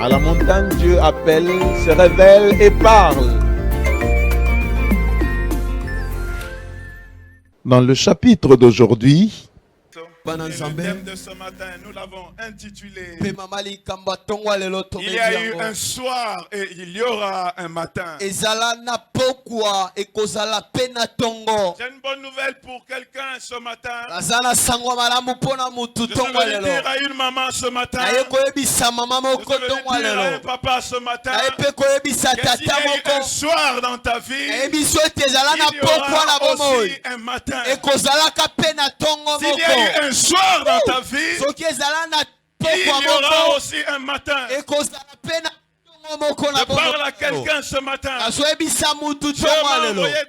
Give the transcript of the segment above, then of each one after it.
À la montagne, Dieu appelle, se révèle et parle. Dans le chapitre d'aujourd'hui, Le thème de ce matin, nous l'avons intitulé « Il y a eu un soir et il y aura un matin ». J'ai une bonne nouvelle pour quelqu'un ce matin. Je vais dire à une maman ce matin. Je vais dire à un papa ce matin. Que s'il y a eu un soir dans ta vie, il y aura aussi un matin. S'il y a eu un soir dans ta vie, il y aura aussi un matin. Je parle à quelqu'un ce matin. Je m'envoyais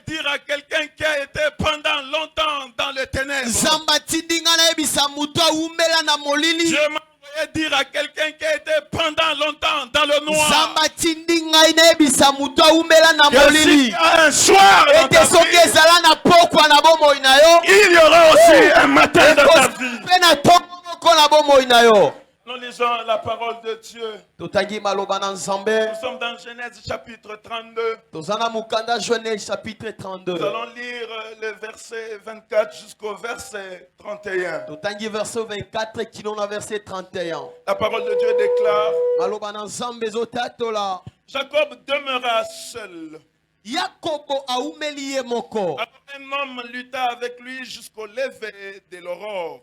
dire à quelqu'un qui a été pendant longtemps dans les ténèbres. Je m'envoyais dire à quelqu'un qui a été pendant longtemps dans le noir. S'il y a un soir dans ta vie, il y aura aussi un matin dans ta vie. Nous lisons la parole de Dieu. Nous sommes dans Genèse chapitre 32. Nous allons lire le verset 24 jusqu'au verset 31. La parole de Dieu déclare: Jacob demeura seul. Alors un homme lutta avec lui jusqu'au lever de l'aurore.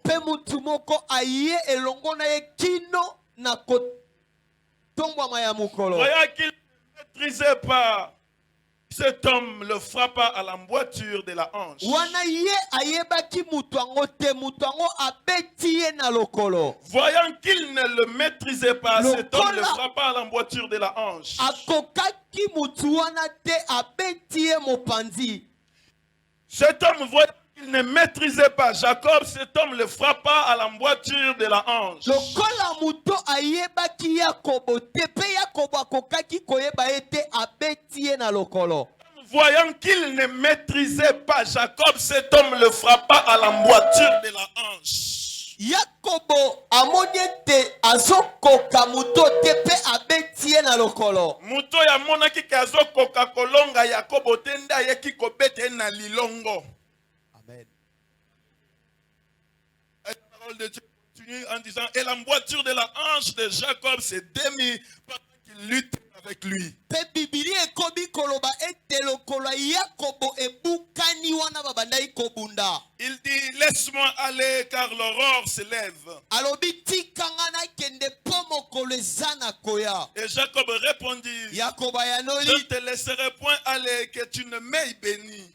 Voyant qu'il ne maîtrisait pas, cet homme le frappa à l'emboîture de la hanche. Voyant qu'il ne le maîtrisait pas, cet homme le frappa à l'emboîture de la hanche. Cet homme, voyant qu'il ne maîtrisait pas Jacob, cet homme le frappa à l'emboîture de la hanche. Voyant qu'il ne maîtrisait pas Jacob, cet homme le frappa à l'emboîture de la hanche. Muto ya monaki kazo koka kolonga Yakobo tenda yeki kobete na lilongo. Amen. La parole de Dieu continue en disant: et l'emboîture de la hanche de Jacob s'est démise pendant qu'il luttait avec lui. Il dit: laisse-moi aller car l'aurore se lève. Et Jacob répondit: je ne te laisserai point aller, que tu ne m'aies béni.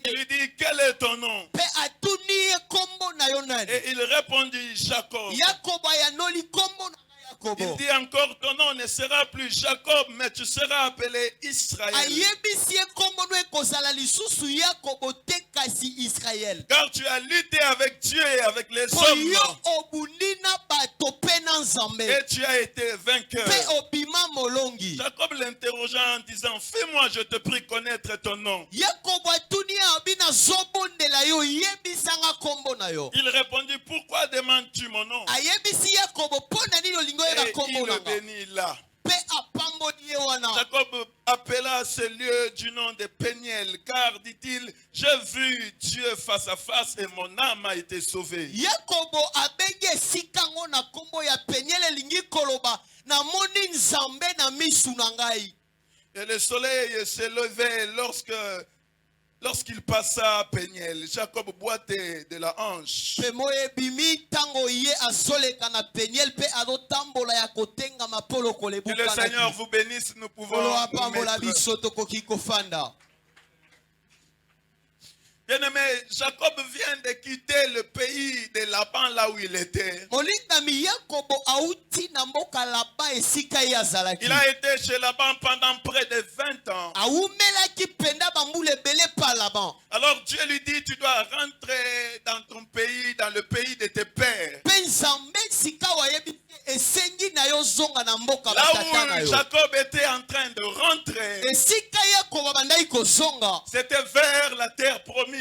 Il lui dit: quel est ton nom? Et il répondit: Jacob. Il dit encore: ton nom ne sera plus Jacob, mais tu seras appelé Israël. Car tu as lutté avec Dieu et avec les hommes. Et tu as été vainqueur. Jacob l'interrogea en disant: fais-moi, je te prie, connaître ton nom. Il répondit: pourquoi demandes-tu mon nom? Et il le bénit là. Jacob appela ce lieu du nom de Péniel, car, dit-il, j'ai vu Dieu face à face et mon âme a été sauvée. Et le soleil s'est levé lorsqu'il passa à Péniel. Jacob boitait de la hanche. Que le Seigneur vous bénisse, nous pouvons nous mettre. Bien-aimé, Jacob vient de quitter le pays de Laban, là où il était. Il a été chez Laban pendant près de 20 ans. Alors Dieu lui dit: tu dois rentrer dans ton pays, dans le pays de tes pères. Là où Jacob était en train de rentrer, c'était vers la terre promise.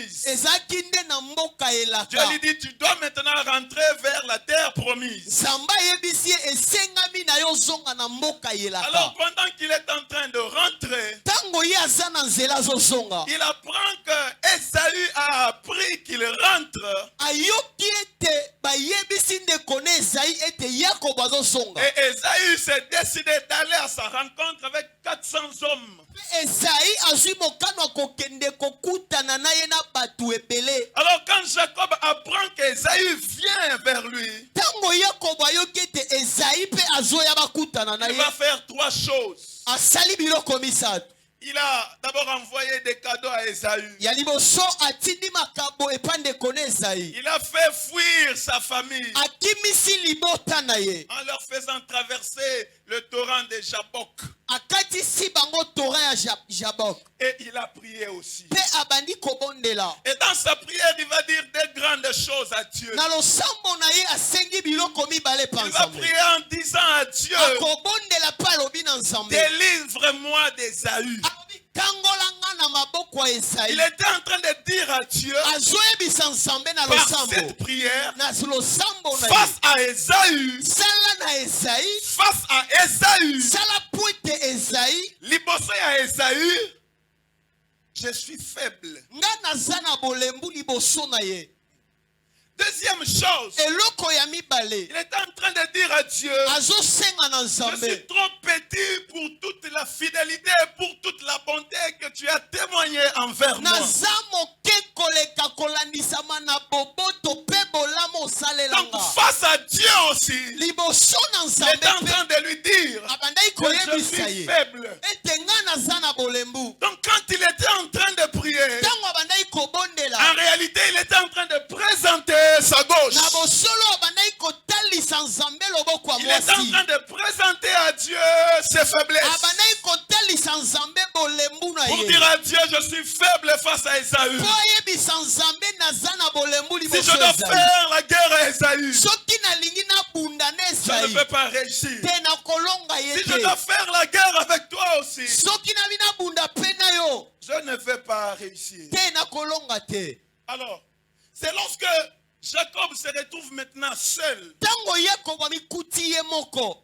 Dieu lui dit: tu dois maintenant rentrer vers la terre promise. promise. Alors pendant qu'il est en train de rentrer, il apprend que Esaü a appris qu'il rentre. Et Esaü s'est décidé d'aller à sa rencontre avec 400 hommes. Alors quand Jacob apprend qu'Esaü vient vers lui, il va faire 3 choses. Il a d'abord envoyé des cadeaux à Esaü. Il a fait fuir sa famille en leur faisant traverser le torrent de Jabok. Et il a prié aussi. Et dans sa prière, il va dire des grandes choses à Dieu. Il va prier en disant à Dieu, délivre-moi d'Esaü. Il était en train de dire à Dieu par cette prière, face à Esaü, liboso à Esaü, je suis faible. Deuxième chose, il est en train de dire à Dieu, je suis trop petit pour toute la fidélité, pour toute la bonté que tu as témoigné envers moi. Donc face à Dieu aussi, il est en train de lui dire que je suis faible. Donc quand il était en train de prier, en réalité il était en train de présenter sa gauche. Il est en train de présenter à Dieu ses faiblesses. Pour dire à Dieu, je suis faible face à Esaü. Si je dois faire la guerre à Esaü, je ne peux pas réussir. Si je dois faire la guerre avec toi aussi, je ne vais pas réussir. Alors, c'est lorsque Jacob se retrouve maintenant seul.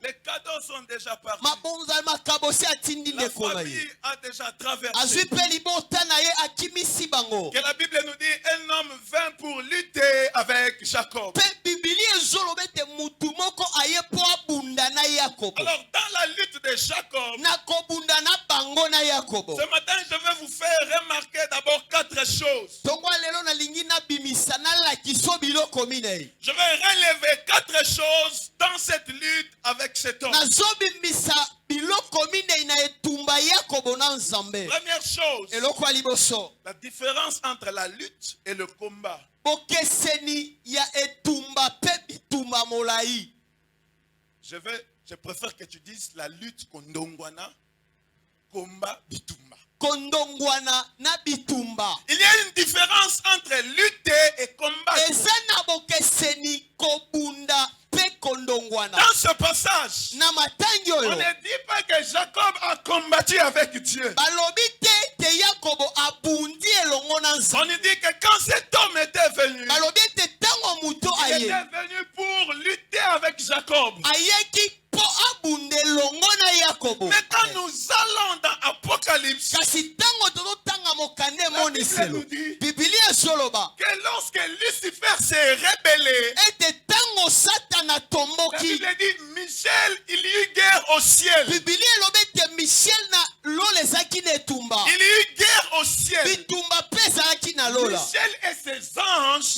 Les cadeaux sont déjà partis. La famille a déjà traversé. Que la Bible nous dit, un homme vint pour lutter avec Jacob. Alors dans la lutte de Jacob, ce matin je vais vous faire remarquer d'abord 4 choses. Je vais relever 4 choses dans cette lutte avec cet homme. Première chose, la différence entre la lutte et le combat. Je préfère que tu dises la lutte kondongwana, combat bitumba. Il y a une différence entre lutter et combattre. Dans ce passage, on ne dit pas que Jacob a combattu avec Dieu. On nous dit que quand cet homme était venu, il était venu pour lutter avec Jacob. Mais quand nous allons dans Apocalypse, la Bible nous dit que lorsque Lucifer s'est rebellé, la Bible dit Michel, il y eut guerre au ciel. Il y eut guerre au ciel. Michel et ses anges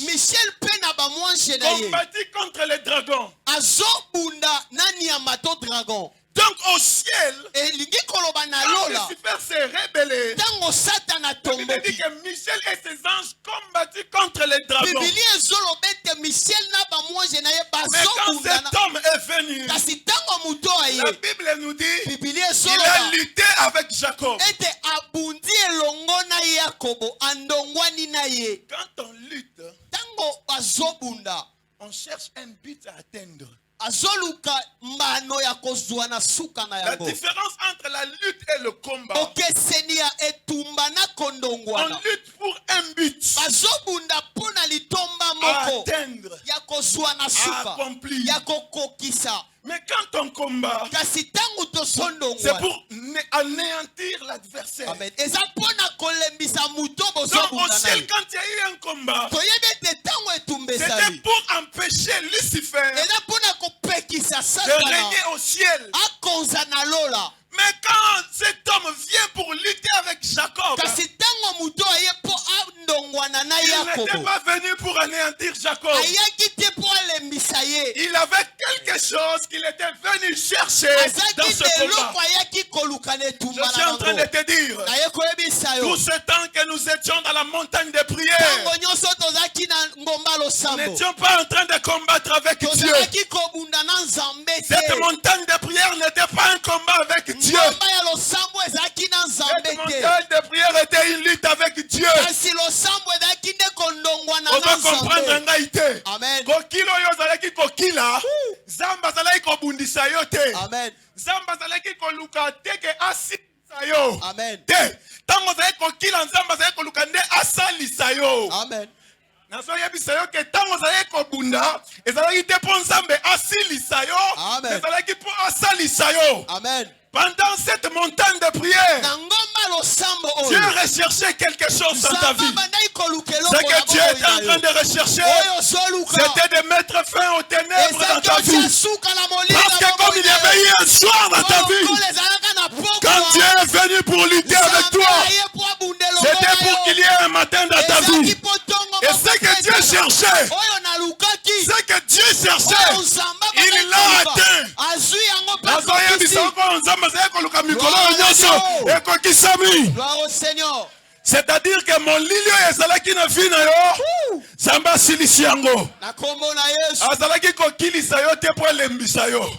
combattit contre les dragons. Donc au ciel, quand Lucifer s'est rebellé, la Bible dit que Michel et ses anges combattit contre les dragons. Mais quand cet homme est venu, la Bible nous dit qu'il a lutté avec Jacob. Quand on lutte, on cherche un but à atteindre. La différence entre la lutte et le combat. On lutte pour un but. À atteindre. À accomplir. Mais quand on combat, c'est pour anéantir l'adversaire. Donc au ciel, quand il y a eu un combat, c'était pour empêcher Lucifer de régner au ciel. Mais quand cet homme vient pour lutter avec Jacob, il n'était pas venu pour anéantir Jacob. Il avait quelque chose qu'il était venu chercher dans ce combat. Je suis en train de te dire, tout ce temps que nous étions dans la montagne de prière, nous n'étions pas en train de combattre avec Dieu. Cette montagne de prière n'était pas un combat avec Dieu. Cette montagne de prière était une lutte avec Dieu. On doit comprendre en Haïti. Kokilo yo zalaki kokila. Zamba zalaki kobundisa yo te. Zamba zalaki koluka teke asilisa yo. Te. Tango zalaki kokila zamba zalaki koluka nde asalisa yo. Naso yebisa yo ke tango zalaki kobunda ezalaki te po nzambe asilisa yo. Ezalaki po asalisa yo. Pendant cette montagne de prière, Dieu recherchait quelque chose dans ta vie. Ce que Dieu était en train de rechercher, c'était de mettre fin aux ténèbres dans ta vie. Parce que comme il y avait eu un soir dans ta vie, quand Dieu est venu pour lutter avec toi, c'était pour qu'il y ait un matin dans ta vie. Et ce que Dieu cherchait, il l'a atteint. C'est-à-dire que mon lilio ezalaki na vie na yo Zamba silisi yango azalaki kokilisa yo te po lembisa yo.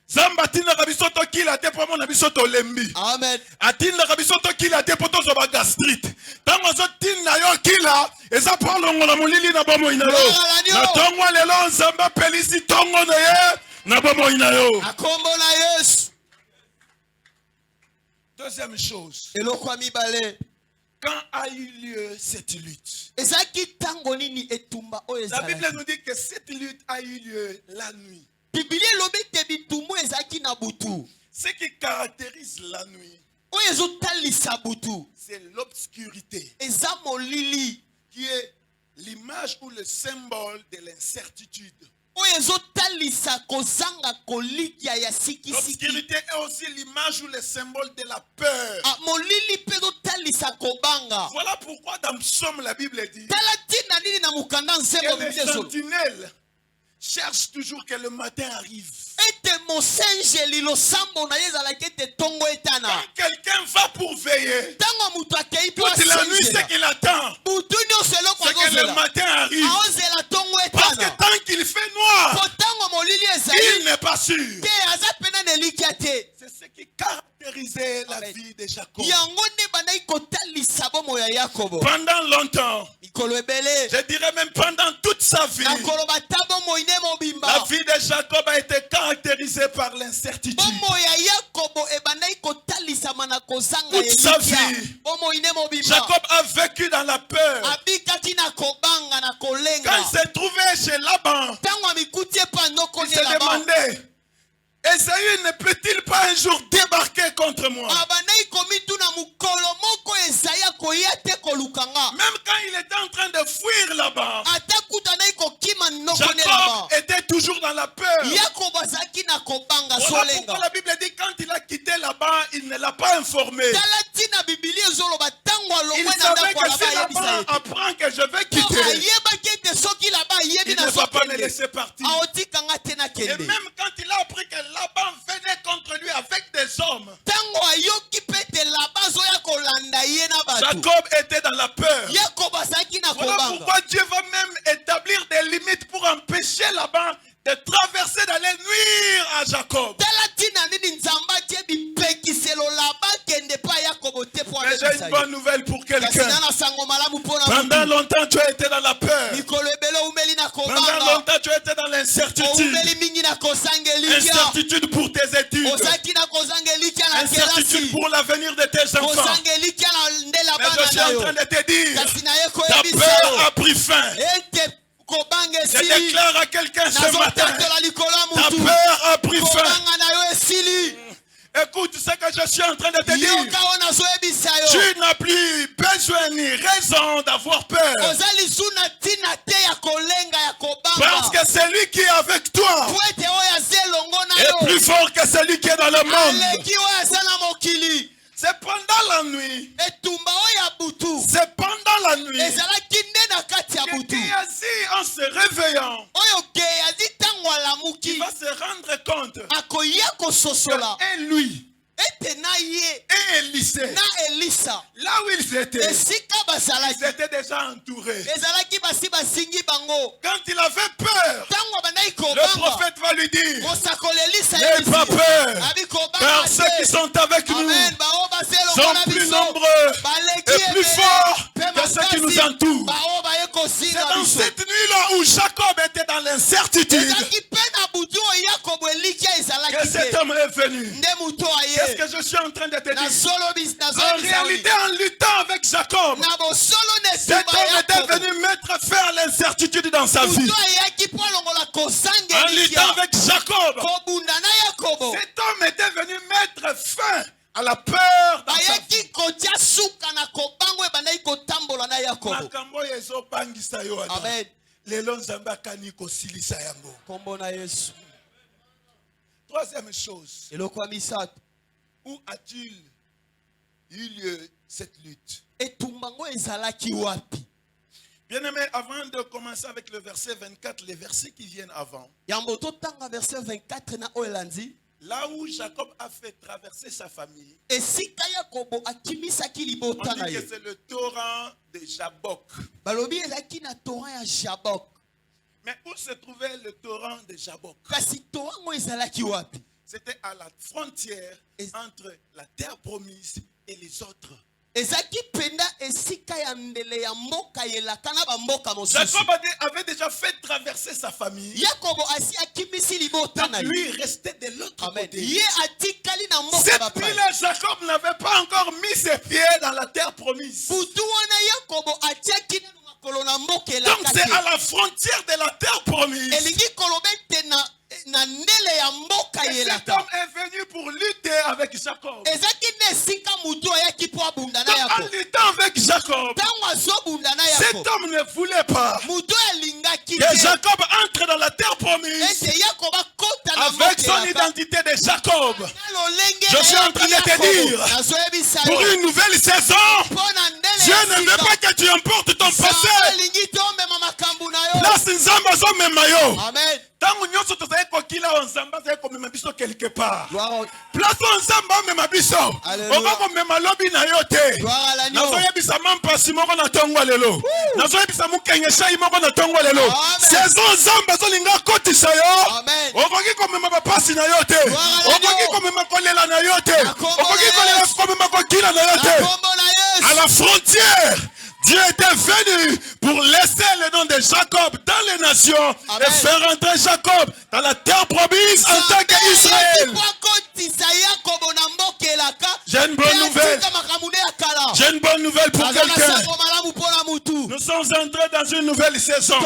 Zamba tinaka biso tokila te po mona biso tolembi. Atinaka biso tokila te po tozoba gastrite. Tango azotinda yo kila eza po longola molili na bomoi na yo. Na tongo lelo Zamba pelisi tongo na ye na bomoi na yo. Deuxième chose, quand a eu lieu cette lutte, la Bible nous dit que cette lutte a eu lieu la nuit. Ce qui caractérise la nuit, c'est l'obscurité, qui est l'image ou le symbole de l'incertitude. L'obscurité est aussi l'image ou le symbole de la peur. Voilà pourquoi dans Psaume la Bible dit que les sentinelles cherchent toujours que le matin arrive. Quand quelqu'un va pour veiller, toute la nuit c'est qu'il attend, c'est que le matin arrive. Parce que tant qu'il fait noir, il n'est pas sûr. C'est ce qui caractérisait la vie de Jacob. Pendant longtemps, je dirais même pendant toute sa vie, la vie de Jacob a été caractérisée par l'incertitude. Toute sa vie, Jacob a vécu dans la peur. Quand il s'est trouvé chez Laban, il s'est demandé, Esaü ne peut-il pas un jour débarquer contre moi? Même quand il était en train de fuir là-bas, Jacob était toujours dans la peur. Voilà pourquoi la Bible dit quand il a quitté là-bas, il ne l'a pas informé. Il savait que si Laban apprend que je vais quitter, il ne va pas me laisser partir. Et même quand il a appris que Laban venait contre lui avec des hommes, Jacob était dans la peur. Voilà pourquoi Dieu va même établir des limites pour empêcher Laban de traverser, d'aller nuire à Jacob. Mais j'ai une bonne nouvelle pour quelqu'un. Pendant longtemps tu as été dans la peur. Pendant longtemps tu as étais dans l'incertitude. Incertitude pour tes études. Incertitude pour l'avenir de tes enfants. Mais je suis en train de te dire, ta peur a pris fin. Je déclare à quelqu'un ce matin, ta peur a pris fin. Écoute ce que je suis en train de te dire. Tu n'as plus besoin ni raison d'avoir peur. Parce que celui qui est avec toi est plus fort que celui qui est dans le monde. C'est pendant la nuit. C'est pendant la nuit. Géasi, en se réveillant, il va se rendre compte que lui et Élisée, là où ils étaient déjà entourés. Quand il avait peur, le prophète va lui dire, n'aie pas peur, car ceux qui sont avec nous sont plus nombreux et plus forts que ceux qui nous entourent. C'est dans cette nuit-là où Jacob était dans l'incertitude que cet homme est venu. Qu'est-ce que je suis en train de te dire? En réalité, en luttant avec Jacob, cet homme était venu mettre fin à l'incertitude dans sa vie. En luttant avec Jacob, cet homme était venu mettre fin à la peur dans sa vie. Amen. Troisième chose, où a-t-il eu lieu cette lutte? Bien-aimé, avant de commencer avec le verset 24, les versets qui viennent avant, là où Jacob a fait traverser sa famille, on dit que c'est le torrent de Jabok. Mais où se trouvait le torrent de Jabok? C'était à la frontière entre la terre promise et les autres. Jacob avait déjà fait traverser sa famille. Donc lui restait de l'autre côté. Cette nuit-là, Jacob n'avait pas encore mis ses pieds dans la terre promise. Donc c'est à la frontière de la terre promise. Et cet homme est venu pour lutter avec Jacob. Donc en luttant avec Jacob, cet homme ne voulait pas que Jacob entre dans la terre promise avec son identité de Jacob. Je suis en train de te dire, pour une nouvelle saison, Dieu ne veut pas que tu emportes ton passé. Place nzamba zo memayo. Amen. Tangu nyonso tozali kokila onzamba zali komema biso quelque part. Place onzamba mema biso. Oko komema lobi na yo te. Nazoyebisa mampasi moko na tongo lelo. Nazoyebisa mukengesha moko na tongo lelo. Saison nzamba zolinga kotisa yo. Okoki komema bapasi na yo te. Okoki komema kolela na yo te. Okoki kolela komema kokila na yo te. À la frontière, Dieu était venu pour laisser le nom de Jacob dans les nations. Amen. Et faire entrer Jacob dans la terre promise en tant qu'Israël. J'ai une bonne nouvelle. J'ai une bonne nouvelle pour quelqu'un. Nous sommes entrés dans une nouvelle saison.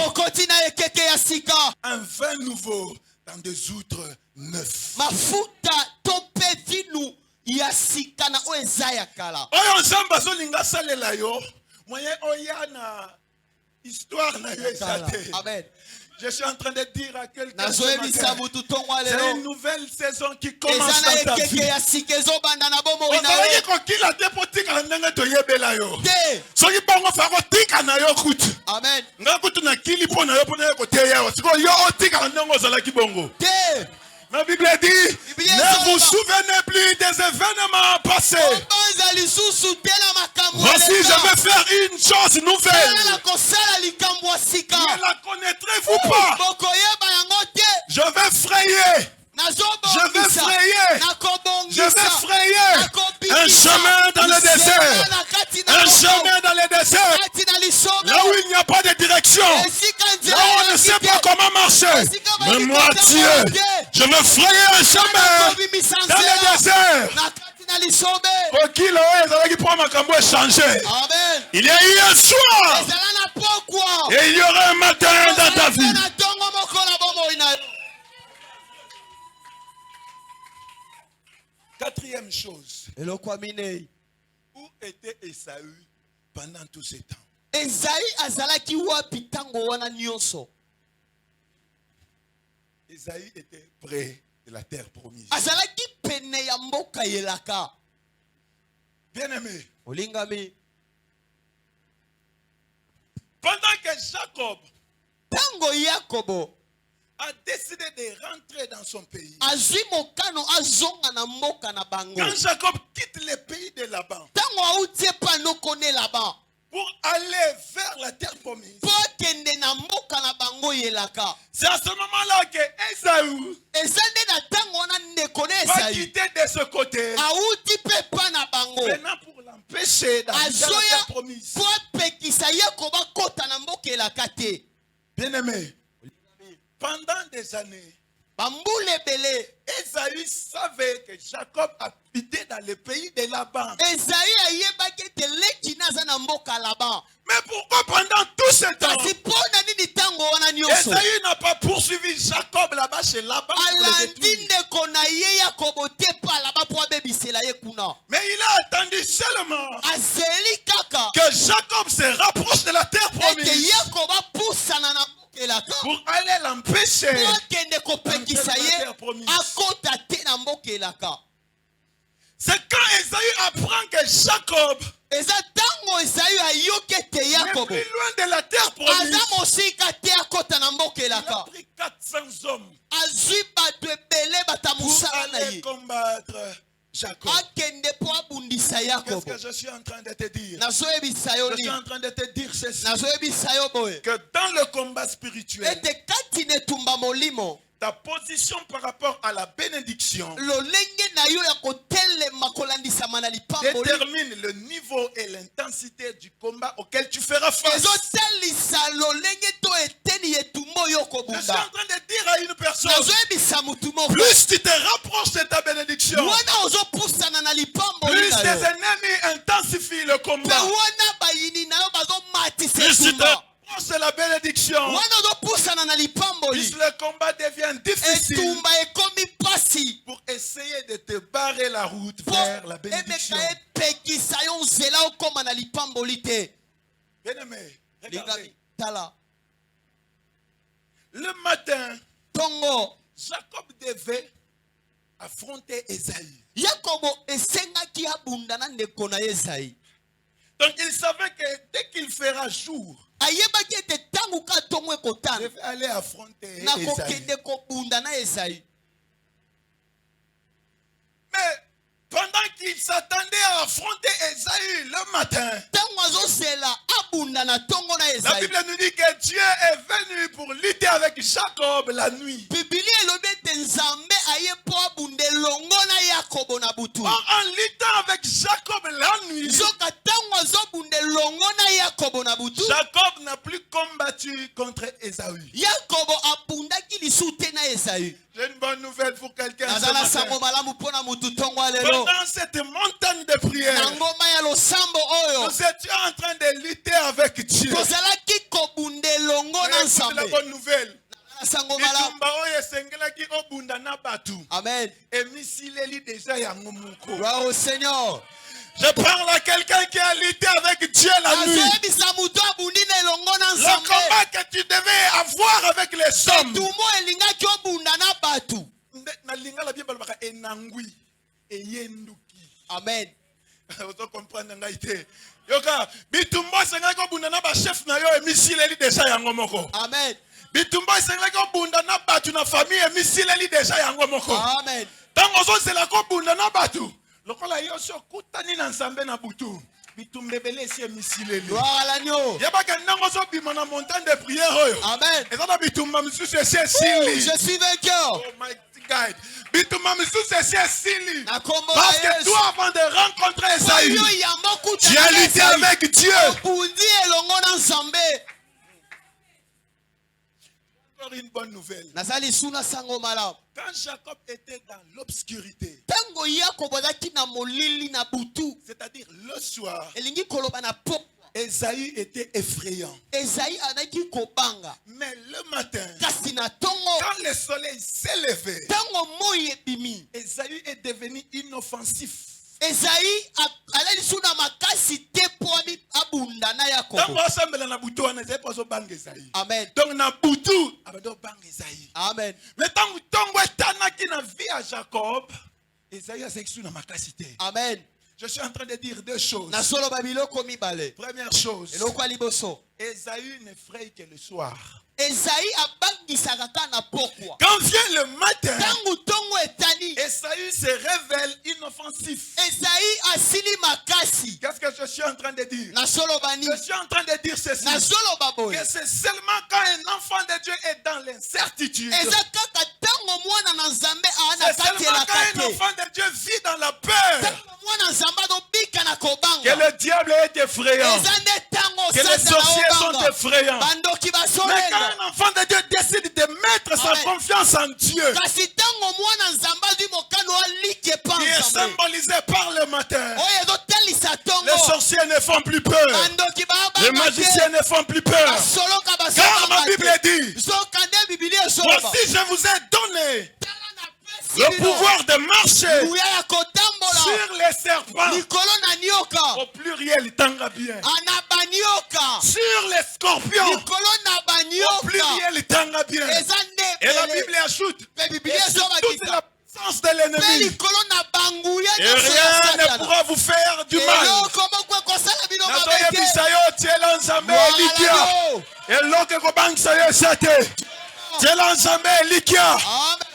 Un vin nouveau dans des outres neufs. Oyo nzamba zolinga salela yo moyen oyana histoire na yo esate. Amen. Je suis en train de dire à quelqu'un, c'est une nouvelle saison qui commence dans ta vie. Ma Bible dit, ne vous souvenez plus des événements passés. Voici, je vais faire une chose nouvelle. Ne la connaîtrez-vous pas? Je vais frayer. Je vais frayer un chemin dans le désert. Un chemin dans le désert. Là où il n'y a pas de direction. direction. Là où on ne sait pas comment marcher. Mais moi, Dieu, je me frayer un chemin dans le désert. Il y a eu un soir et il y aura un matin dans ta vie. Quatrième chose. Où était Esaü pendant tous ces temps? Esaü était près de la terre promise. Bien-aimé. Pendant que Jacob a décidé de rentrer dans son pays. Quand Jacob quitte le pays de Laban pour aller vers la terre promise, c'est à ce moment-là que Esaü va quitter de ce côté, venant pour l'empêcher d'arriver à la terre promise. Bien-aimé, pendant des années, Esaü savait que Jacob habitait dans le pays de Laban. Mais pourquoi pendant tout ce temps, Esaü n'a pas poursuivi Jacob là-bas chez Laban? Mais il a attendu seulement que Jacob se rapproche de la terre promise pour aller l'empêcher d'entrer dans la terre promise. C'est quand Esaü apprend que Jacob n'est plus loin de la terre promise. Il a pris 400 hommes pour aller combattre Jacob. Qu'est-ce que je suis en train de te dire? Je suis en train de te dire ceci, que dans le combat spirituel, ta position par rapport à la bénédiction détermine le niveau et l'intensité du combat auquel tu feras face. Je suis en train de dire à une personne, plus tu te rapproches de ta bénédiction, plus tes ennemis intensifient le combat. Plus tu te rapproches de la bénédiction, plus le combat devient difficile pour essayer de te barrer la route vers la bénédiction. Bien-aimé, regardez. Le matin, Jacob devait affronter Esaü. Donc il savait que dès qu'il fera jour, il devait aller affronter Esaü. Mais pendant qu'il s'attendait à affronter Esaü le matin, la Bible nous dit que Dieu est venu pour lutter avec Jacob la nuit. En luttant avec Jacob la nuit, Jacob n'a plus combattu contre Esaü. J'ai une bonne nouvelle pour quelqu'un. Pendant cette montagne de prière, nous étions en train de lutter avec Dieu. C'est la bonne nouvelle. Amen. Gloire au Seigneur. Je parle à quelqu'un qui a lutté avec Dieu la nuit. Le combat que tu devais avoir avec les hommes. Amen. Vous comprenez? Yoka, bitumba senga ko bunda na ba chef na yo emisile li deja yango moko. Amen. Bitumba senga ko bunda na batu na famille emisile li deja yango moko. Amen. Tango zo sela ko bunda na batu. Lokola yo so kutani na nzambe na butu. Bitumbe bele si emisile li. Gloire à l'agneau. Yeba ke nango zo bima na montagne de prière oyo. Amen. Ezana bitumba misusu esi esili. Je suis vainqueur. Oh my God. Parce que toi, avant de rencontrer Esaü, tu as lutté avec Dieu. encore une bonne nouvelle. Quand Jacob était dans l'obscurité, c'est-à-dire le soir, Ésaü était effrayant. Mais le matin, quand le soleil s'est levé, Ésaü est devenu inoffensif. Esaïe Amen. Amen. Mais tant que Jacob, Esaïe a sexu dans ma capacité. Amen. Je suis en train de dire deux choses. Première chose, Esaü n'effraie que le soir. Quand vient le matin, Esaü se révèle inoffensif. Qu'est-ce que je suis en train de dire? Je suis en train de dire ceci, que c'est seulement quand un enfant de Dieu est dans l'incertitude, c'est seulement quand un enfant de Dieu vit dans la peur, que le diable est effrayant, que les sorciers sont effrayants. Mais quand un enfant de Dieu décide de mettre sa confiance en Dieu, qui est symbolisé par le matin, les sorciers ne font plus peur, les magiciens ne font plus peur, car ma Bible dit, voici je vous ai donné le pouvoir de marcher sur les serpents, au pluriel, tanga bien, sur les scorpions, au pluriel, tanga bien. Et la Bible ajoute, et sur toute la puissance de l'ennemi, et rien ne pourra vous faire du mal.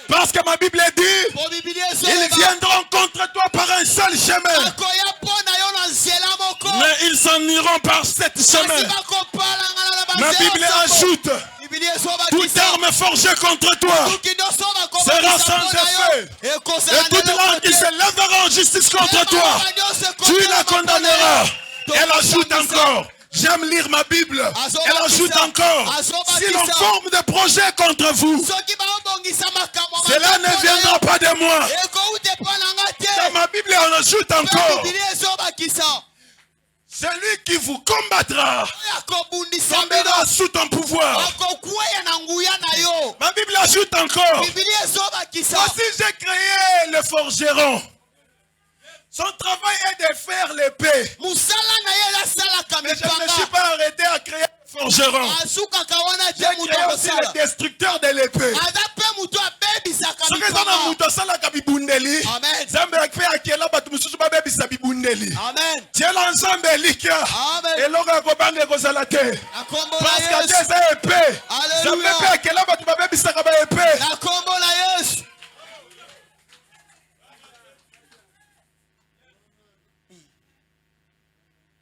Parce que ma Bible dit, ils viendront contre toi par un seul chemin, mais ils s'en iront par sept chemins. Ma Bible ajoute, toute arme forgée contre toi sera sans effet, et toute langue qui se lèvera en justice contre toi, tu la condamneras. Elle ajoute encore, j'aime lire ma Bible, elle ajoute encore, si l'on forme des projets contre vous, cela ne viendra pas de moi. Dans ma Bible, on ajoute encore, celui qui vous combattra tombera sous ton pouvoir. Ma Bible ajoute encore, voici j'ai créé le forgeron. Son travail est de faire l'épée. Mais je ne me suis pas arrêté à créer le forgeron. J'ai créé aussi le destructeur de l'épée. Ce que dans la mutosala kabibundeli, Zambe akpe akela batu mususu ba bebi sabibundeli. Amen. Tiela ensemble likia. Et loga ko bange ko salate. Parce que Dieu c'est épée. Zambe akpe akela batu ba bebi sakaba épée. La combo la yes.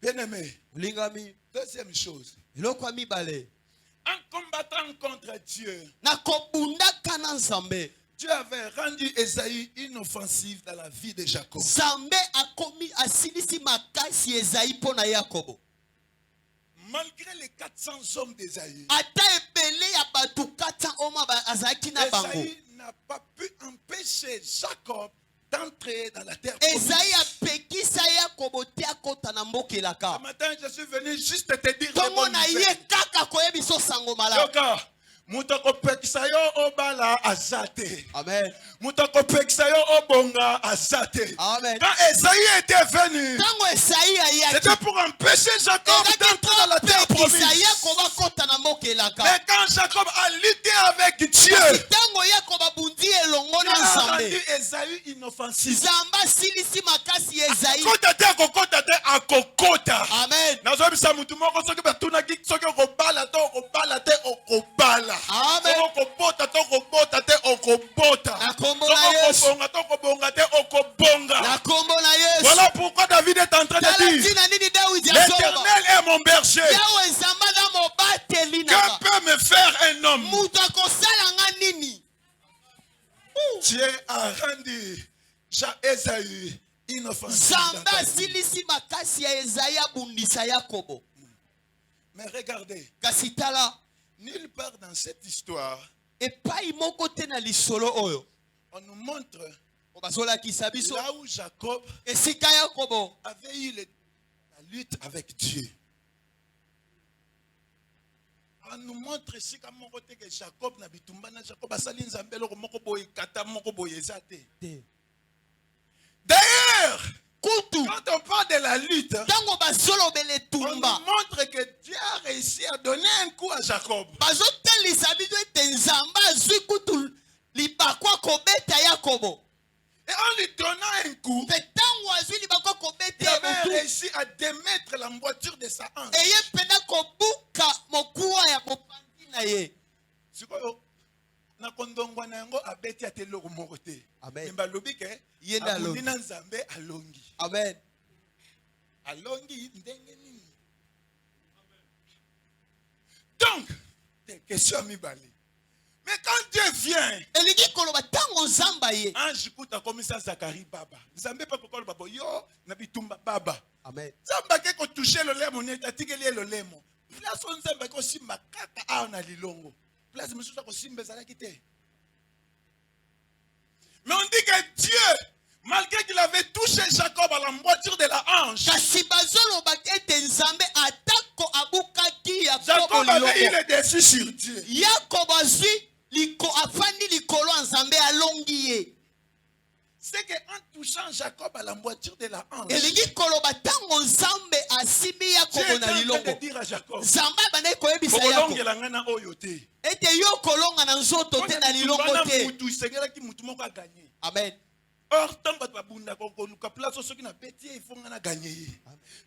Bien-aimé, deuxième chose, un combattant contre Dieu, Dieu avait rendu Ésaü inoffensif dans la vie de Jacob. Malgré les 400 hommes d'Ésaü, Ésaü n'a pas pu empêcher Jacob d'entrer dans la terre promise. Ce matin, je suis venu juste te dire les bonnes nouvelles. Mutako pekisa yo obala azate. Amen. Mutako pekisa yo obonga azate. Amen. Quand Esaïe était venu, c'était pour empêcher Jacob d'entrer dans la terre promise. Mais quand Jacob a lutté avec Dieu, il a rendu Esaïe inoffensif. Amen. Amen. Voilà pourquoi David est en train de dire, l'Éternel est mon berger. Que peut me faire un homme? Dieu a rendu Esaü inoffensif. Mais regardez, Nulle part dans cette histoire, on nous montre là où Jacob avait eu la lutte avec Dieu. On nous montre ici comment Jacob n'a Jacob a sali nzambelo moko boye kata moko boye ezate. D'ailleurs, quand on parle de la lutte, on nous montre que Dieu a réussi à donner un coup à Jacob. Et en lui donnant un coup, il avait réussi à démettre la voiture de sa hanche. Amen. Donc, des questions à m'y. Mais quand Dieu vient, ange kuta komisa Zacharie baba. Nzambe pa kokolo babo yo na bitumba baba. Amen. Nzamba ke ko toucher le lemo ne tatikeli le lemo. Place on nzamba ko simba kaka a na lilongo. Place mususa ko simba zala kite. Mais on dit que Dieu, malgré qu'il avait touché Jacob à la moitié de la hanche, Jacob avait eu le dessus sur Dieu. C'est qu'en touchant Jacob à la moitié de la hanche, Dieu est en train de dire à Jacob, Amen. Or, tant que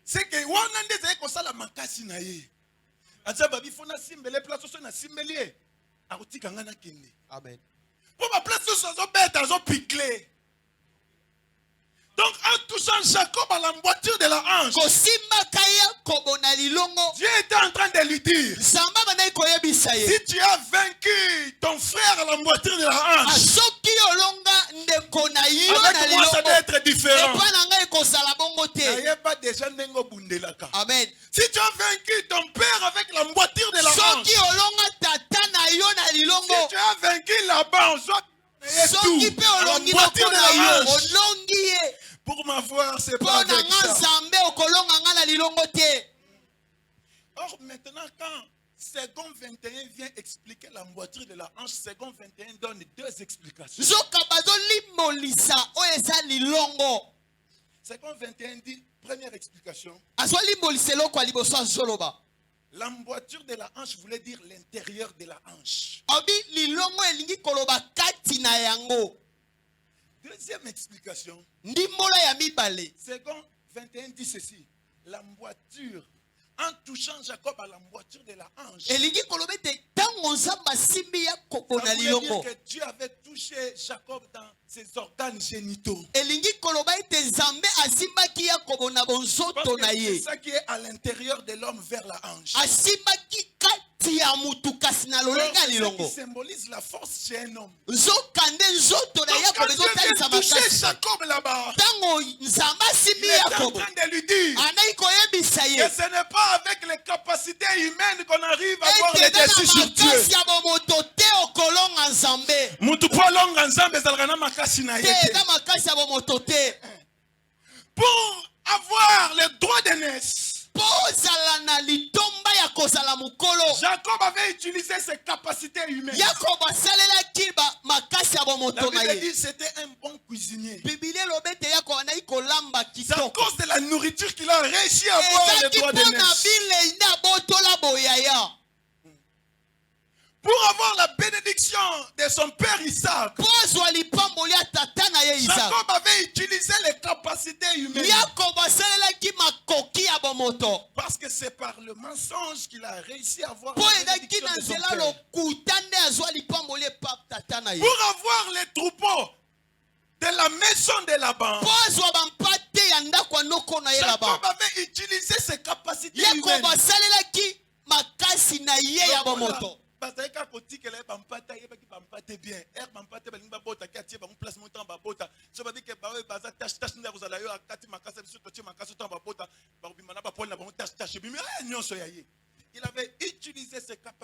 c'est que on a des échos ça la makasi na ye. Azaba bifona simbele place so na simbelie. Arutika ngana kende. Amen. Pour ma place so zo beta zo piquer. Donc en touchant Jacob à la moitié de la hanche, Dieu était en train de lui dire, si tu as vaincu ton frère à la moitié de la hanche, avec moi ça doit être différent. Amen. Si tu as vaincu ton père avec la moitié de la hanche, si tu as vaincu Laban, la moitié de la hanche, pour m'avoir, c'est pas avec ça. Or, maintenant, quand Second 21 vient expliquer la moitié de la hanche, Second 21 donne deux explications. Second 21 dit, première explication, la moitié de la hanche voulait dire l'intérieur de la hanche. Deuxième explication, Second 21 dit ceci, la moitié, en touchant Jacob à la moitié de la hanche, ça voulait dire que Dieu avait touché Jacob dans ses organes génitaux. Parce que c'est ça qui est à l'intérieur de l'homme vers la hanche. Qui symbolise la force chez un homme. Donc quand Dieu vient toucher Jacob là-bas, il est en train de lui dire que ce n'est pas avec les capacités humaines qu'on arrive à avoir le dessus sur Dieu. Pour avoir le droit d'aînesse, Jacob avait utilisé ses capacités humaines. La Bible dit que c'était un bon cuisinier. C'est à cause de la nourriture qu'il a réussi à avoir le droit d'aînesse. Pour avoir la bénédiction de son père Isaac, Jacob avait utilisé les capacités humaines. Parce que c'est par le mensonge qu'il a réussi à avoir la bénédiction de son père. Pour avoir les troupeaux de la maison de Laban, Jacob avait utilisé ses capacités humaines. Bazaka kotike la bampata yebaki bampate bien bampate balinga bota kati ba place montant ba bota so babi ke bawe baza tache nda kozala yo akati makasa biso totie makasa temps ba bota ba bimana ba pona ba tache bimi nyonso yaye. Il avait utilisé ses capacités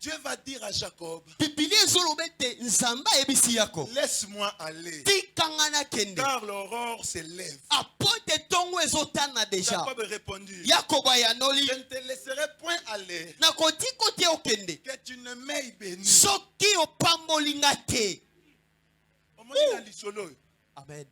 Dieu va dire à Jacob, laisse-moi aller, car l'aurore se lève. Jacob répondit, je ne te laisserai point aller, que tu ne m'aies béni. Amen.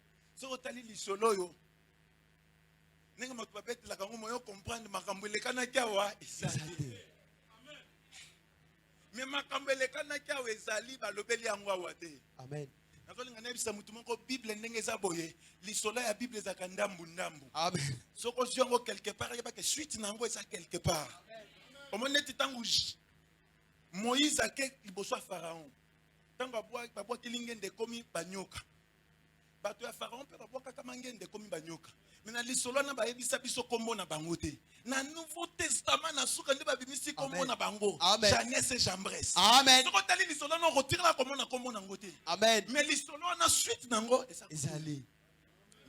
Mais makambele kana kia wezali balobeli yango awate. Amen. Nakolinga nebisa mutu moko Bible ndenge eza boye, lisolo ya Bible za kandambu ndambu. Amen. Soko ziongo quelque part, yeba ke suite nango eza quelque part. Omone titangu Moïse ake liboso ya Pharaon. Tango babwa kilingende komi banyoka. Bato ya Pharaon pe babwa kaka mangende komi banyoka. Mena lisolo na bayebisa biso kombo na bango te. Na Nouveau Testament na suka nde babimisi kombo na bango. Janès et Jambres. Amen. Soko tali lisolo na retire la kombo na ngo te. Amen. Mais lisolo na suite nango ezali.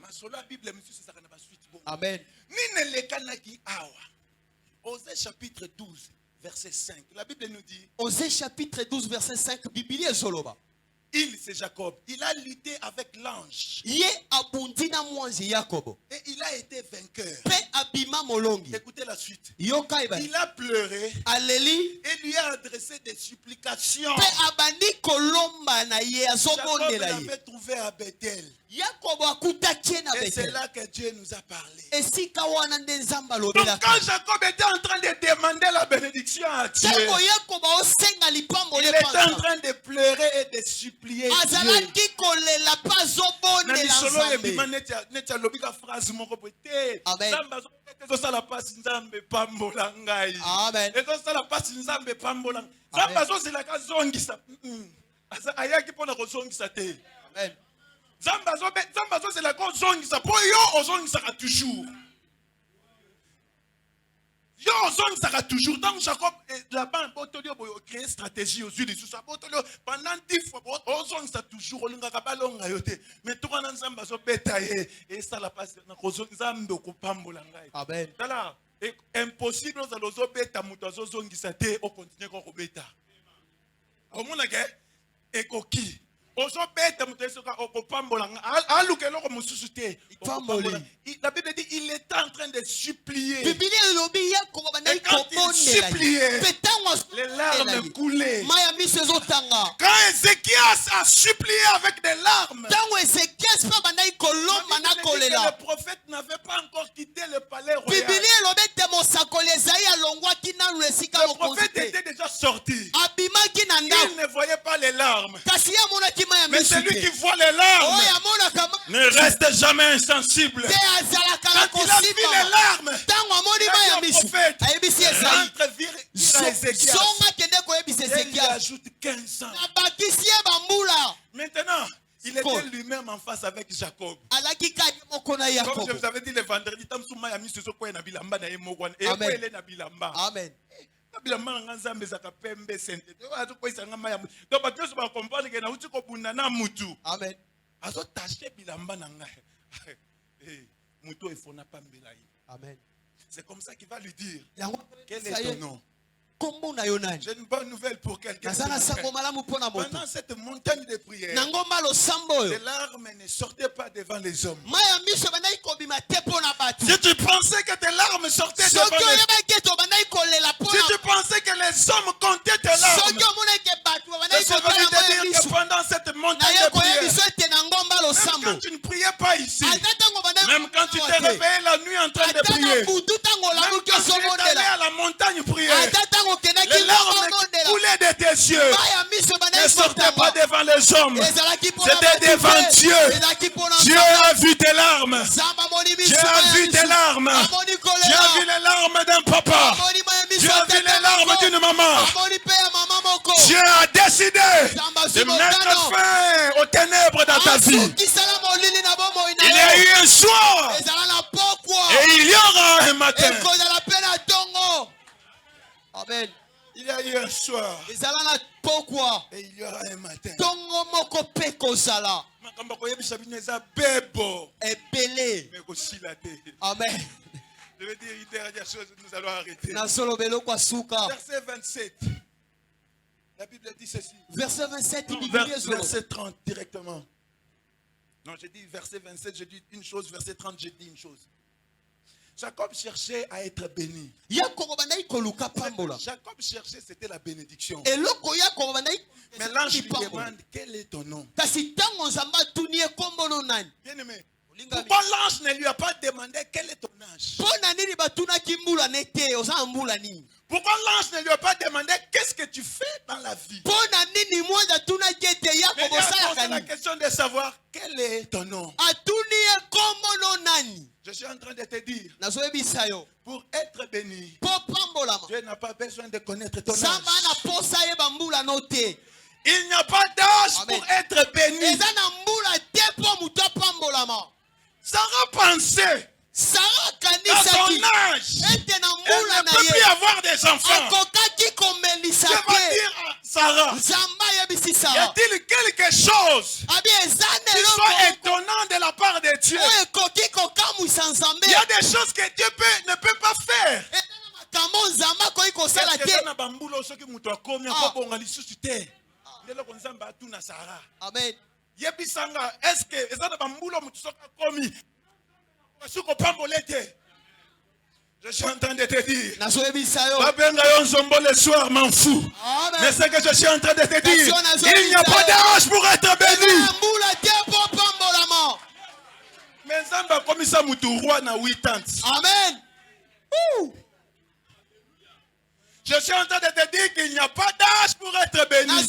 Masolo la Bible monsieur ça na ba suite bon. Amen. Nine lekanaki awa. Osée chapitre 12 verset 5. La Bible nous dit Osée chapitre 12 verset 5 Biblia soloba. Il, c'est Jacob. Il a lutté avec l'ange. Et il a été vainqueur. Écoutez la suite. Il a pleuré. Et lui a adressé des supplications. Jacob l'avait trouvé à Bethel. Et c'est là que Dieu nous a parlé. Donc quand Jacob était en train de demander la bénédiction à Dieu, il était en train de pleurer et de supplier Dieu. Amen. Zamba c'est la cause zongisa pour yo ozongisa toujours. Yo ozongisa toujours. Donc Jacob là-bas botolio boyo créer stratégie aux yeux de ça botolio pendant 10 fois ozongisa toujours olinga kabalonga yote. Mais tout quand Zamba zo betaye et ça la passe na kozongisa mboko pambola ngai. Amen. Tala impossible za lozo beta muto azongisa te o continuer ko beta. Omona ke ekoki la Bible dit il était en train de supplier. Et quand il suppliait, les larmes coulaient. Quand Ézéchias a supplié avec des larmes, le prophète n'avait pas encore quitté le palais royal. Le prophète était déjà sorti. Il ne voyait pas les larmes. Mais celui qui voit les larmes ne reste jamais insensible. Quand il a vu les larmes, il a dit au prophète, rentre dire à Ézéchias. Et il ajoute 15 ans. Maintenant, il était lui-même en face avec Jacob. Comme je vous avais dit le vendredi, Amen. Amen. Amen. C'est comme ça qu'il va lui dire. Quel est ton nom? J'ai une bonne nouvelle pour quelqu'un. Pendant cette montagne de prière, les larmes ne sortaient pas devant les hommes. Si tu pensais que tes larmes sortaient devant les hommes, si tu pensais que les hommes comptaient tes larmes, je veux te dire que pendant cette montagne de prière, même quand tu ne priais pas ici, même quand tu t'es réveillé la nuit en train de prier, même quand tu es allé à la montagne prier, les larmes coulaient de tes yeux, ne sortaient pas devant les hommes, c'était devant Dieu. Dieu a vu tes larmes. Dieu a vu tes larmes. Dieu a vu les larmes d'un papa. Dieu a vu les larmes d'une maman. Dieu a décidé de mettre fin aux ténèbres dans ta vie. Il y a eu un soir et il y aura un matin. Amen. Il y a eu un soir et il y aura un matin. Amen. Je vais dire une dernière chose, nous allons arrêter. Verset Verset 27. La Bible dit ceci. Verset 27, verset 30 directement. Non, j'ai dit verset 27, j'ai dit une chose. Verset 30, j'ai dit une chose. Jacob cherchait à être béni. Jacob cherchait, c'était la bénédiction. Mais l'ange lui demande, quel est ton nom? Bien-aimé, pourquoi l'ange ne lui a pas demandé quel est ton âge? Pourquoi l'ange ne lui a pas demandé qu'est-ce que tu fais dans la vie? Mais il a posé la question de savoir quel est ton nom. Je suis en train de te dire, pour être béni, Dieu n'a pas besoin de connaître ton âge. Il n'y a pas d'âge pour être béni. Sarah pensait à son âge, elle ne peut plus avoir des enfants. Je vais dire à Sarah, y a-t-il quelque chose qui soit étonnant de la part de Dieu? Il y a des choses que Dieu ne peut pas faire. Amen. Est-ce que je suis en train de te dire, le soir m'en fout. Mais c'est que je suis en train de te dire, il n'y a pas d'âge pour être béni. Mais Zamba comme ça roi na 8 ans. Amen. Je suis en train de te dire qu'il n'y a pas d'âge pour être béni.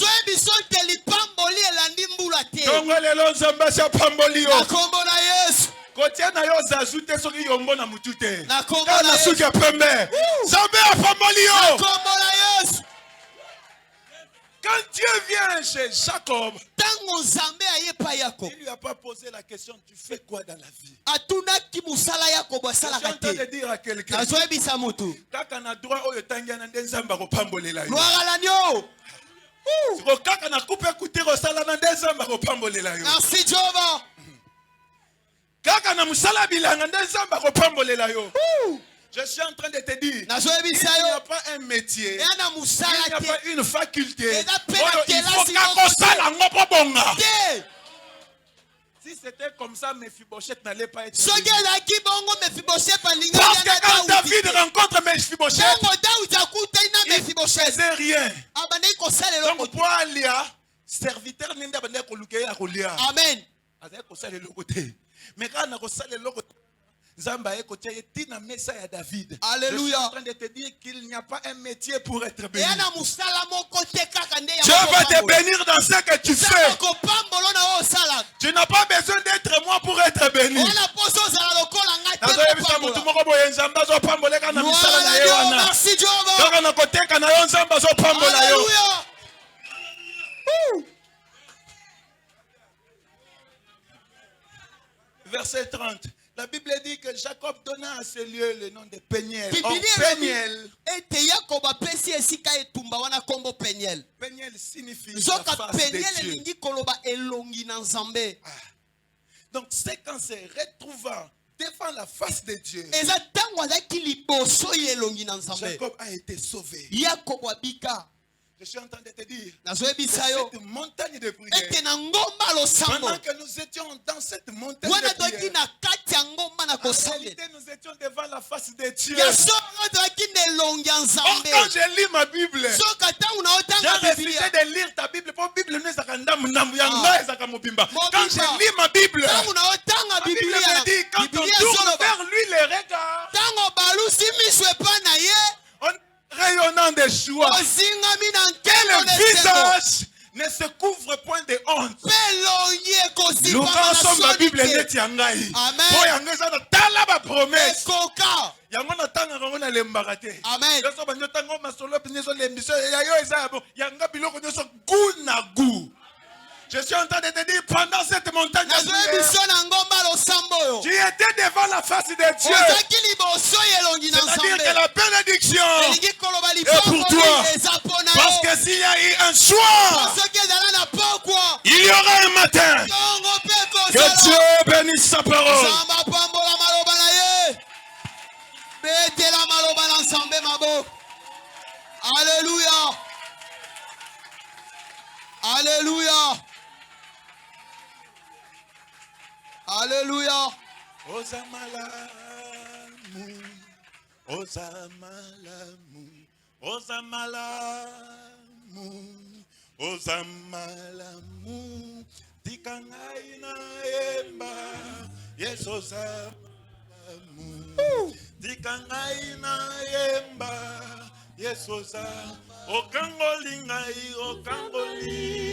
Quand Dieu vient chez Jacob, il lui a pas posé la question, tu fais quoi dans la vie? Je suis en train de dire à quelqu'un, merci Jehovah. Je suis en train de te dire, il n'y a pas un métier, il n'y a pas une faculté. Il faut si c'était comme ça, Mephibosheth n'allait pas être béni. Parce que quand David rencontre Mephibosheth, il ne faisait rien. Donc pour aller serviteur, Amen. mais quand on a le Zamba David. Alléluia. Je suis en train de te dire qu'il n'y a pas un métier pour être béni. Dieu va te bénir dans ce que tu fais. Tu n'as pas besoin d'être moi pour être béni. Merci Jehovah. Alléluia. Verset 30. La Bible dit que Jacob donna à ce lieu le nom de Peniel. Peniel. Peniel signifie la face de Dieu. Donc c'est quand c'est retrouvant devant la face de Dieu, Jacob a été sauvé. Je suis en train de te dire, cette montagne de prière, pendant que nous étions dans cette montagne de prière, en réalité nous étions devant la face de Dieu. Or, quand je lis ma Bible, j'ai refusé de lire ta Bible. Quand je lis ma Bible, la Bible me dit, quand on tourne vers lui les regards, rayonnant de joie, que le visage ne se couvre point de honte. Nous rançons ma Bible net yangai. Pour yangai ça tala ba promesse. Yango na tanga ngo na lembaka te. Yoso banyo tango masolo pinyeso lembiso yayo eza bo yanga biloko nyoso gu na gu. Je suis en train de te dire, pendant cette montagne de prière, tu étais devant la face de Dieu. C'est-à-dire que la bénédiction est pour toi. Parce que s'il y a eu un soir, il y aura un matin. Que Dieu bénisse sa parole. Alléluia. Alléluia. Alléluia. Ozamalamu, ozamalamu, ozamalamu, ozamalamu, tikangai na emba, yes ozamalamu, tikangai na emba, yes ozamalamu, okangolingai, okangolingai.